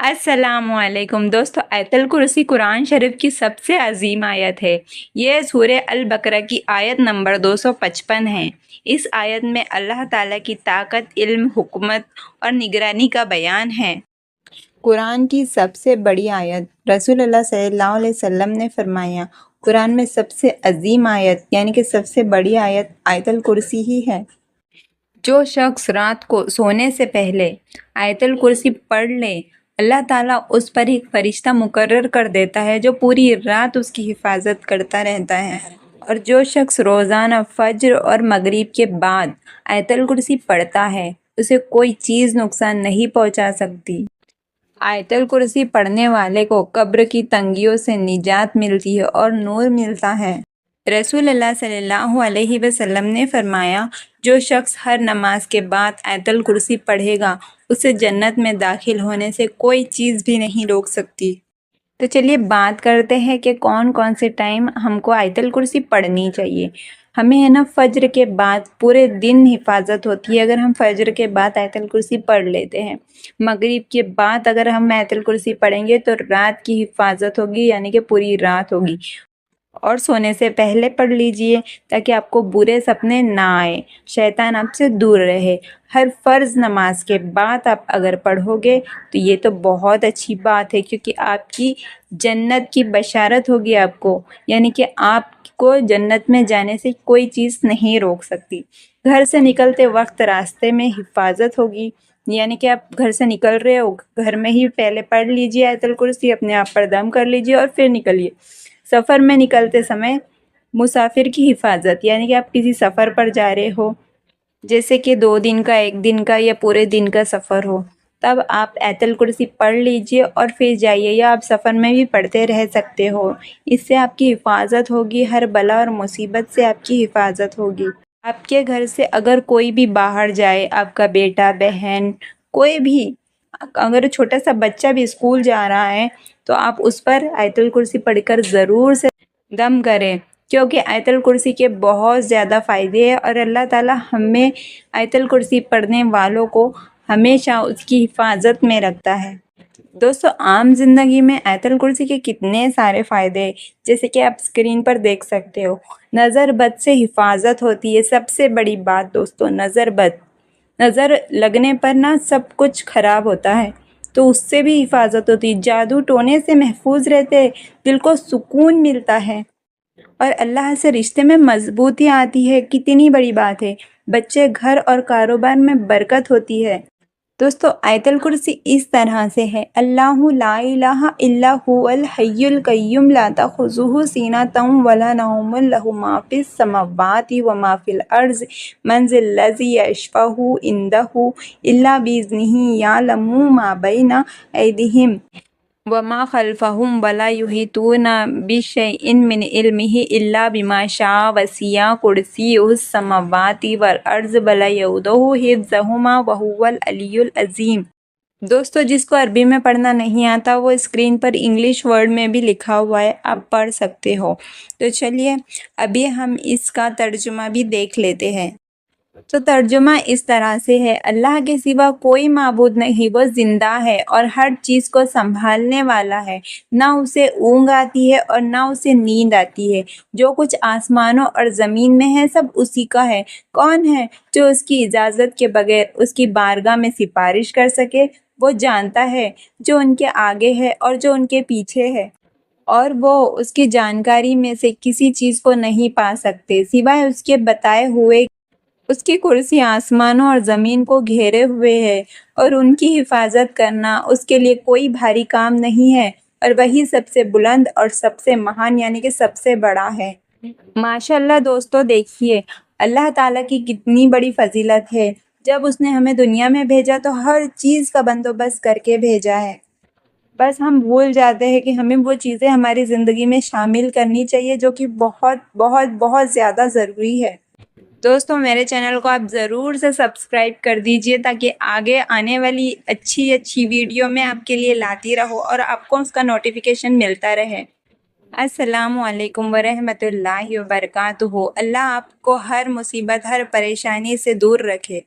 अस्सलाम वालेकुम दोस्तों, आयतल कुर्सी कुरान शरीफ की सबसे अजीम आयत है। ये सूरह अल बकरा की आयत नंबर 255 है। इस आयत में अल्लाह ताला की ताकत, इल्म, हुकूमत और निगरानी का बयान है। कुरान की सबसे बड़ी आयत रसूलुल्लाह सल्लल्लाहु अलैहि वसल्लम ने फरमाया, कुरान में सबसे अजीम आयत यानी कि सबसे बड़ी आयत आयतल कुर्सी ही है। जो शख्स रात को सोने से पहले आयतल कुर्सी पढ़ ले, अल्लाह ताला उस पर एक फरिश्ता मुकर्रर कर देता है जो पूरी रात उसकी हिफाजत करता रहता है। और जो शख्स रोज़ाना फज्र और मगरिब के बाद आयतल कुर्सी पढ़ता है, उसे कोई चीज़ नुकसान नहीं पहुंचा सकती। आयतल कुर्सी पढ़ने वाले को कब्र की तंगियों से निजात मिलती है और नूर मिलता है। रसूलुल्लाह सल्लल्लाहु अलैहि वसल्लम ने फरमाया, जो शख्स हर नमाज के बाद आयतल कुर्सी पढ़ेगा, उसे जन्नत में दाखिल होने से कोई चीज़ भी नहीं रोक सकती। तो चलिए बात करते हैं कि कौन कौन से टाइम हमको आयतल कुर्सी पढ़नी चाहिए। हमें है ना फज्र के बाद पूरे दिन हिफाजत होती है अगर हम फज्र के बाद आयतल कुर्सी पढ़ लेते हैं। मगरिब के बाद अगर हम आयतल कुर्सी पढ़ेंगे तो रात की हिफाजत होगी, यानी कि पूरी रात होगी। और सोने से पहले पढ़ लीजिए ताकि आपको बुरे सपने ना आए, शैतान आपसे दूर रहे। हर फ़र्ज़ नमाज के बाद आप अगर पढ़ोगे तो ये तो बहुत अच्छी बात है, क्योंकि आपकी जन्नत की बशारत होगी आपको, यानी कि आपको जन्नत में जाने से कोई चीज़ नहीं रोक सकती। घर से निकलते वक्त रास्ते में हिफाजत होगी, यानी कि आप घर से निकल रहे हो, घर में ही पहले पढ़ लीजिए आयतल कुर्सी, अपने आप पर दम कर लीजिए और फिर निकलिए। सफ़र में निकलते समय मुसाफिर की हिफाजत, यानी कि आप किसी सफ़र पर जा रहे हो, जैसे कि 2 दिन का, 1 दिन का या पूरे दिन का सफ़र हो, तब आप आयतल कुर्सी पढ़ लीजिए और फिर जाइए, या आप सफ़र में भी पढ़ते रह सकते हो। इससे आपकी हिफाजत होगी, हर बला और मुसीबत से आपकी हिफाजत होगी। आपके घर से अगर कोई भी बाहर जाए, आपका बेटा, बहन, कोई भी, अगर छोटा सा बच्चा भी स्कूल जा रहा है, तो आप उस पर आयतल कुर्सी पढ़कर ज़रूर से दम करें, क्योंकि आयतल कुर्सी के बहुत ज़्यादा फ़ायदे हैं और अल्लाह ताला हमें आयतल कुर्सी पढ़ने वालों को हमेशा उसकी हिफाजत में रखता है। दोस्तों, आम ज़िंदगी में आयतल कुर्सी के कितने सारे फ़ायदे हैं, जैसे कि आप स्क्रीन पर देख सकते हो। नज़र बद से हिफाजत होती है, सबसे बड़ी बात दोस्तों, नज़र बद। नज़र लगने पर ना सब कुछ ख़राब होता है, तो उससे भी हिफाजत होती है। जादू टोने से महफूज रहते हैं, दिल को सुकून मिलता है और अल्लाह से रिश्ते में मजबूती आती है। कितनी बड़ी बात है। बच्चे, घर और कारोबार में बरकत होती है। दोस्तों, आयतल कुर्सी इस तरह से है, अल्लाहु ला इलाहा इल्ला हुवल हय्युल कय्यूम ला तखुज़ुहु सीनतुम वला नौमुन लहु मा फिस समावाति व मा फिल अर्ज़ मन ज़िल्लज़ी यशफ़अहु इंदहु इल्ला बिइज़्निही यअलमु मा बैना ऐदिहिम वमा खल्फहुम वला युहीतूना बिशैइन मिन इल्मिही इल्ला बिमा शाअ वसिअ कुर्सियुहुस समावाति वल अर्ज़ वला यऊदुहु हिफ्ज़ुहुमा व हुवल अलियुल अज़ीम। दोस्तों, जिसको अरबी में पढ़ना नहीं आता वो स्क्रीन पर इंग्लिश वर्ड में भी लिखा हुआ है, आप पढ़ सकते हो। तो चलिए अभी हम इसका तर्जुमा भी देख लेते हैं। तो तर्जुमा इस तरह से है, अल्लाह के सिवा कोई माबूद नहीं, वो जिंदा है और हर चीज़ को संभालने वाला है। ना उसे ऊँग आती है और ना उसे नींद आती है। जो कुछ आसमानों और ज़मीन में है सब उसी का है। कौन है जो उसकी इजाज़त के बगैर उसकी बारगाह में सिफारिश कर सके? वो जानता है जो उनके आगे है और जो उनके पीछे है, और वो उसकी जानकारी में से किसी चीज़ को नहीं पा सकते सिवाय उसके बताए हुए। उसकी कुर्सी आसमानों और ज़मीन को घेरे हुए है और उनकी हिफाजत करना उसके लिए कोई भारी काम नहीं है, और वही सबसे बुलंद और सबसे महान यानी कि सबसे बड़ा है। माशाल्लाह दोस्तों, देखिए अल्लाह ताला की कितनी बड़ी फजीलत है। जब उसने हमें दुनिया में भेजा तो हर चीज़ का बंदोबस्त करके भेजा है। बस हम भूल जाते हैं कि हमें वो चीज़ें हमारी ज़िंदगी में शामिल करनी चाहिए जो कि बहुत बहुत बहुत ज़्यादा ज़रूरी है। दोस्तों, मेरे चैनल को आप ज़रूर से सब्सक्राइब कर दीजिए ताकि आगे आने वाली अच्छी अच्छी वीडियो मैं आपके लिए लाती रहूँ और आपको उसका नोटिफिकेशन मिलता रहे। अस्सलामु अलैकुम वरहमतुल्लाहि वबरकातुहू। अल्लाह आपको हर मुसीबत, हर परेशानी से दूर रखे।